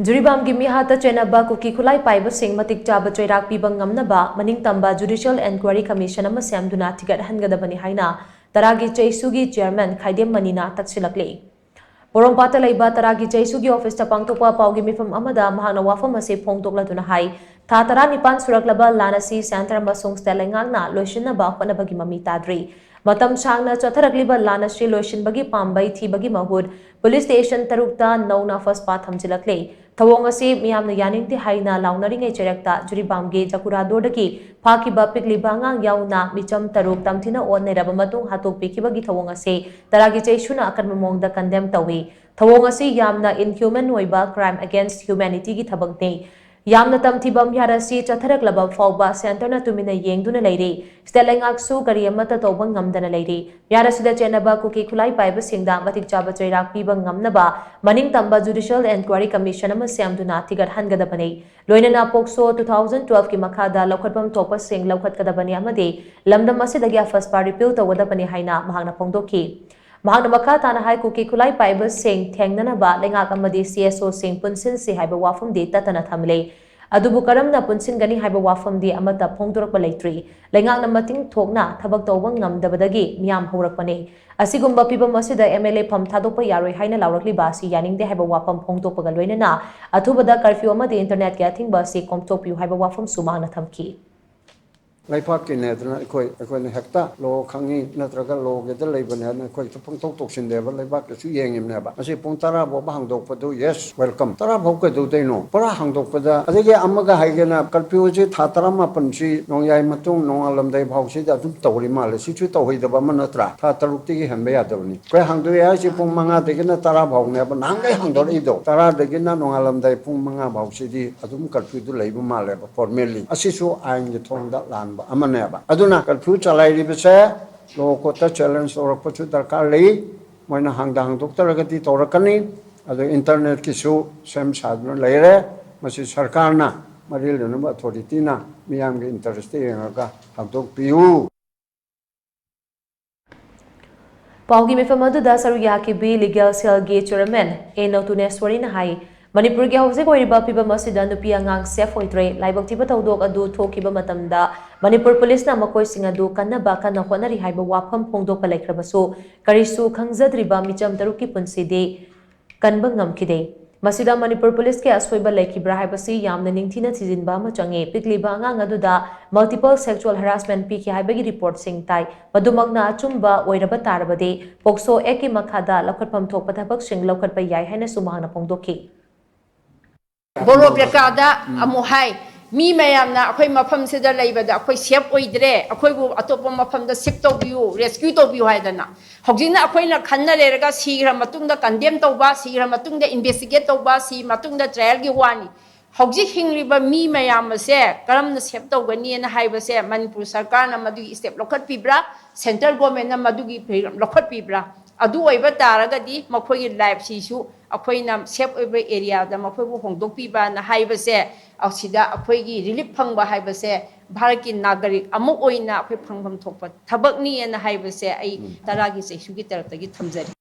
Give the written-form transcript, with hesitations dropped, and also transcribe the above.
Jiribam gi Meehatta Chenaba Kuki khutlai paiba shing matik chaba Cheirak Piba Ngamnaba Tamba judicial inquiry commission ama semduna Semgadabani haina Taragi Cheishu gi chairman manina takshillakli Porompata laiba Taragi Cheishu gi office ta pangtokpa paugi mifam amada mahana wafam ase phongtokladuna hai tha tara nipan suraklaba lanasi center amasung stelengangna loishinaba honabagi mami tadri Matam Shangna Chatharakliba Lanasri Loishin Bagi Pambai Thibagi Mahud, Police Station Tarukta Nauna First Path Hamjilakle, Tawongasi Miamna Yaninti Haina Launaring Cherekta, Jiribamge, Jakura Dodaki, Pakiba Piglibanga Yauna, Micham Taruk, Tamtina or Nerabamatung Hatuk Pikibagi Tawongase, Taragi Cheishuna Akanmong the condemned away. Tawongasi Yamna inhuman Noiba crime against humanity Gitabangte. Yamna tamthibam yarasi chatharaklaba fawba centerna tumina yengduna leire stelengaksu kariyamata tawba ngamdana leire yarasida Chenaba Kuki khutlai paiba singda matik chaba Cheirak Piba Ngamnaba Tamba judicial inquiry commission ama semduna thigat hangadabani loinana pokso 2012 ki makhada lokhatbam topa sing lokhatkadabani amade lamdam asidagi first party repeal tawdabani haina mahangna phongdokhi Mahanamaka Tanahai Kuki khutlai paiba sing Thengnanaba Lengak amadi CSO sing punsin si haiba wafam di tatana thamle adubu karamna punsin gani haiba wafam di amata phongdorakpa leitri lengak na mating thokna thabak tawba ngamdabadagi miyam horakpani asigumba pibam asida MLA pham thadokpa yaroi haina laurakli basi yaningde haiba wafam phongdokpaga loinana athubada curfew amadi internet ki athingba si komtokpiu haiba wafam sumangna thamki Laipak ki netna ekoi hekta lo khangi natraga lo ge de leibane na ekoi tupang tok tok sin deba laipak ke su yengim ne ba asi pung tara bo ba hangdok padu yes welcome tara bhok ke du dei no para hangdok pada adege amaga haige na curfew ji thatara ma pansi nong yai matung nong alam dai bhok si da dum tawri ma le si chu tawhoi da ba manatra tha taruk ti gi hanbe ya dawni koi hangdu ya si pung manga de ge na tara bhok ne ba nang gai hangdor i do tara de ge na nong alam dai pung manga bhok si di adum curfew du leibu ma le ba formally asi su ain ge thong da lan Amaneba. Aduna curfew chalai ribase lo kota challenge or pachu darkar lei moina hangdang doctor gati torakani adu internet kisu sem sadno leire masi sarkar na maril no authority na miyam ge interest ga hangdok piu Paugi mifamadu da saruyaki bi legal cell ge chairman Enotuneswari na hai Manipuri ke hause ko riba piba masida nupi angang safe oitre laibak tiba tawdok adu thokiba matamda Manipur police na makoi singadu kanaba kana honari haiba wafam phongdok palaikrabasu karisu khangjadriba micham taruki punside kanba ngamkide masida Manipur police ke aswoiba laikibra haibasi yamna ningthina thijinba ma change pikliba angang aduda multiple sexual harassment piki haibagi report sing tai madumagna achumba oiraba tarabade pokso eki makhada lokhatpam thokpa thabak sing lokhatpa yai haina sumangna phongdokhi Boro Brekada Amuhai, me mayamna, Akoi Mapam Seda Labor, the Akoi Sep Oidre, Akoi Atopoma from the Sip of you, rescue of you Hadana. Hogina Akoina Kana Lerga, see Ramatunda condemned Toba, see Ramatunda investigate Toba, see Matunda Tragi Wani. Hogji King River me mayama say, Karam the Septo Gani and Hiva say, Manipur Sarkana Madu step Lokat Pibra, Central Government Madugi Lokat Pibra. Adu Iva Taragadi, Makoy Life Shishu. Akwai nam sep every area da makhoi bu hongdok piba na haiba se ausida akwai gi relief phangba haiba se bharaki nagarik amuk oina akwai phangpham thokpa thabak ni na haiba se ai Taragi Cheishu gi tarap ta gi thamjari